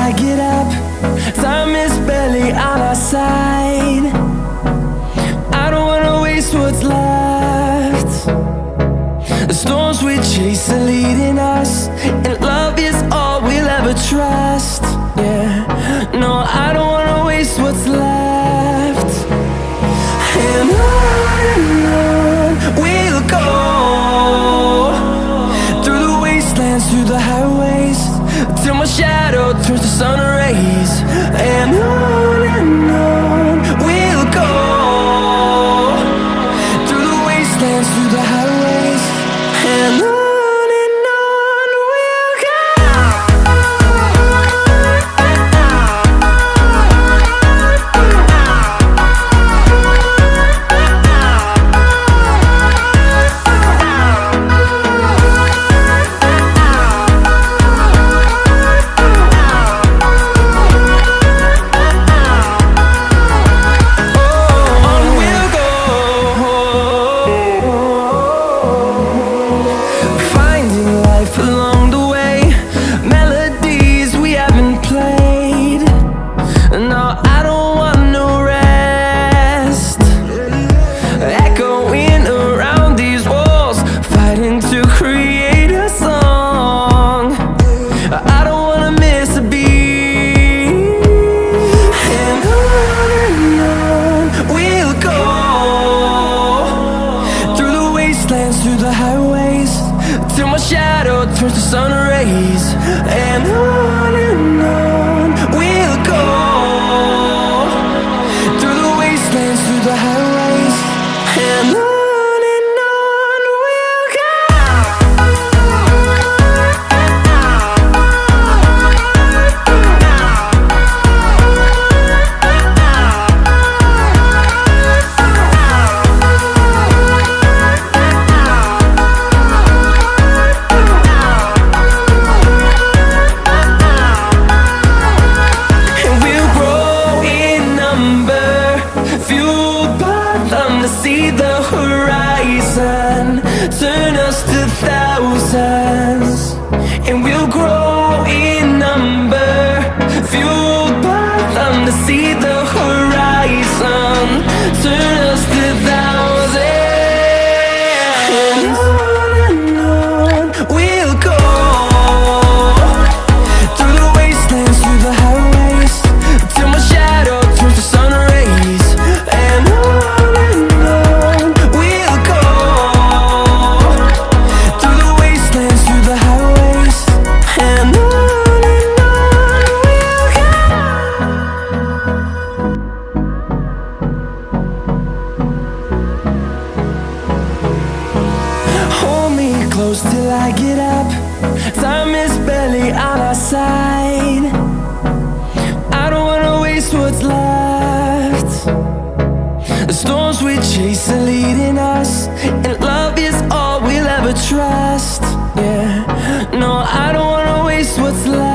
I get up. Time is barely on our side. I don't wanna waste what's left. The storms we chase are leading us, and love is all we'll ever trust. Yeah, no, I don't wanna waste what's left. And on we'll go, through the wastelands, through the highways, till my shadow turns to sun rays. And on we'll go, through the wastelands, through the highways, and on. Through the highways, till my shadow turns to sun rays. And on we'll go, through the wastelands, through the highways, and on. See the horizon turn us to thousands, and we'll grow in number, fueled by them. To see the horizon turn us to thousands, and on we'll go, through the wastelands, through the highways, till my shadow turns to sun rays. And close till I get up. Time is barely on our side. I don't wanna waste what's left. The storms we chase are leading us, and love is all we'll ever trust. Yeah, no, I don't wanna waste what's left.